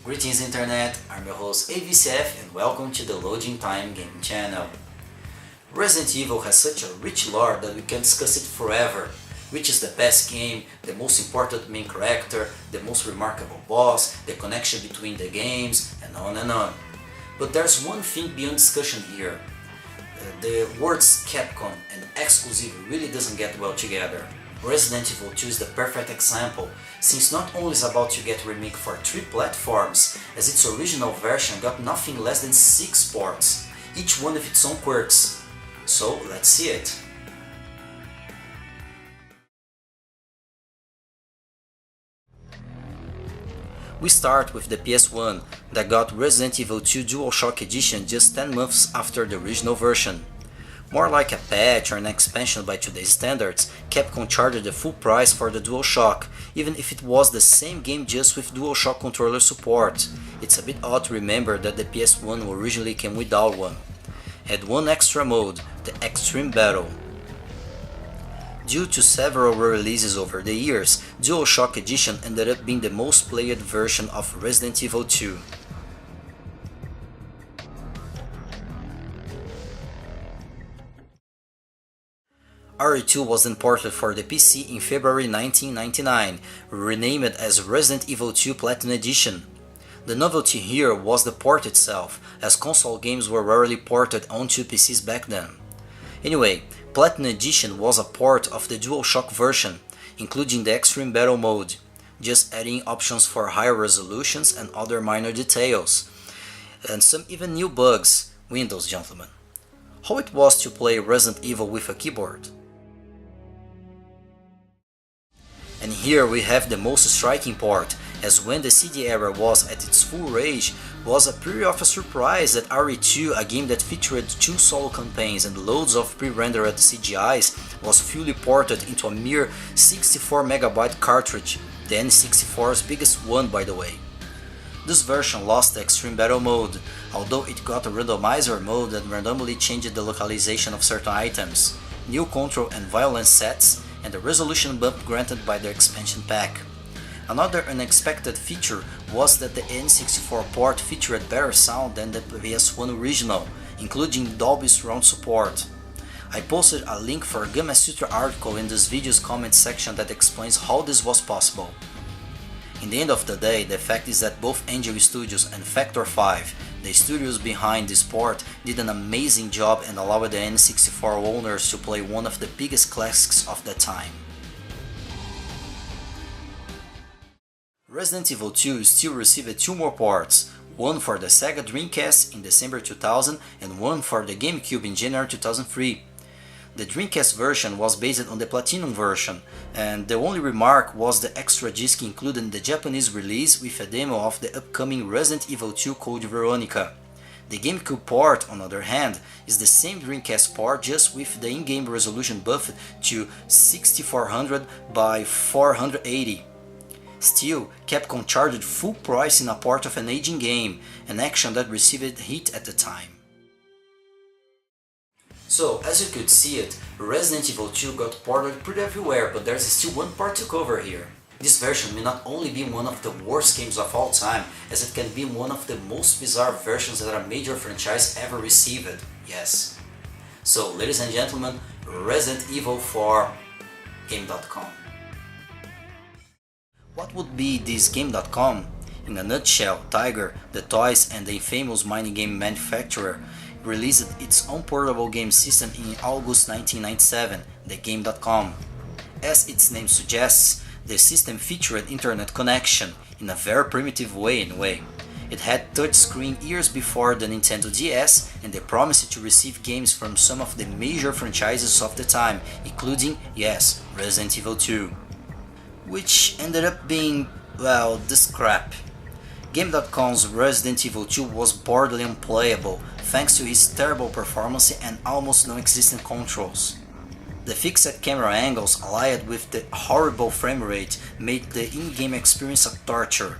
Greetings Internet, I'm your host AVCF and welcome to the Loading Time Gaming channel. Resident Evil has such a rich lore that we can discuss it forever. Which is the best game, the most important main character, the most remarkable boss, the connection between the games, and on and on. But there's one thing beyond discussion here. The words Capcom and exclusive really doesn't get well together. Resident Evil 2 is the perfect example, since not only is about to get remake for 3 platforms, as its original version got nothing less than 6 ports, each one with its own quirks. So let's see it. We start with the PS1 that got Resident Evil 2 DualShock Edition just 10 months after the original version. More like a patch or an expansion by today's standards, Capcom charged the full price for the DualShock, even if it was the same game just with DualShock controller support. It's a bit odd to remember that the PS1 originally came without one. Had one extra mode, the Extreme Battle. Due to several re-releases over the years, DualShock Edition ended up being the most played version of Resident Evil 2. RE2 was then ported for the PC in February 1999, renamed as Resident Evil 2 Platinum Edition. The novelty here was the port itself, as console games were rarely ported onto PCs back then. Anyway, Platinum Edition was a port of the DualShock version, including the Extreme Battle mode, just adding options for higher resolutions and other minor details, and some even new bugs. Windows, gentlemen. How it was to play Resident Evil with a keyboard? And here we have the most striking part, as when the CD era was at its full rage, was a pretty of a surprise that RE2, a game that featured 2 solo campaigns and loads of pre-rendered CGIs, was fully ported into a mere 64MB cartridge, the N64's biggest one by the way. This version lost the Extreme Battle mode, although it got a randomizer mode that randomly changed the localization of certain items, new control and violence sets, and the resolution bump granted by the expansion pack. Another unexpected feature was that the N64 port featured better sound than the PS1 original, including Dolby Surround support. I posted a link for a Gamasutra article in this video's comment section that explains how this was possible. In the end of the day, the fact is that both Angel Studios and Factor 5, the studios behind this port, did an amazing job and allowed the N64 owners to play one of the biggest classics of the time. Resident Evil 2 still received 2 more ports, one for the Sega Dreamcast in December 2000 and one for the GameCube in January 2003. The Dreamcast version was based on the Platinum version, and the only remark was the extra disc included in the Japanese release with a demo of the upcoming Resident Evil 2 Code Veronica. The GameCube port, on the other hand, is the same Dreamcast port just with the in-game resolution buffed to 6400 by 480. Still, Capcom charged full price in a port of an aging game, an action that received heat at the time. So, as you could see it, Resident Evil 2 got ported pretty everywhere, but there's still one part to cover here. This version may not only be one of the worst games of all time, as it can be one of the most bizarre versions that a major franchise ever received. Yes. So, ladies and gentlemen, Resident Evil 4 Game.com. What would be this Game.com? In a nutshell, Tiger, the toys and the infamous mining game manufacturer, released its own portable game system in August 1997, the Game.com. As its name suggests, the system featured internet connection, in a very primitive way anyway. It had touchscreen years before the Nintendo DS, and they promised to receive games from some of the major franchises of the time, including, yes, Resident Evil 2. Which ended up being, well, this crap. Game.com's Resident Evil 2 was borderline unplayable, thanks to its terrible performance and almost non-existent controls. The fixed camera angles allied with the horrible frame rate made the in-game experience a torture.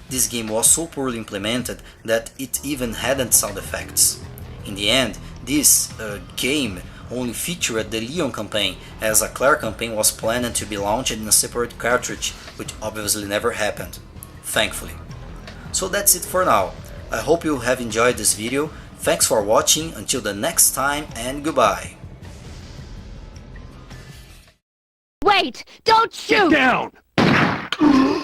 This game was so poorly implemented that it even hadn't sound effects. In the end, this game only featured the Leon campaign, as a Claire campaign was planned to be launched in a separate cartridge, which obviously never happened. Thankfully. So that's it for now. I hope you have enjoyed this video. Thanks for watching, until the next time, and goodbye. Wait! Don't shoot! Get down!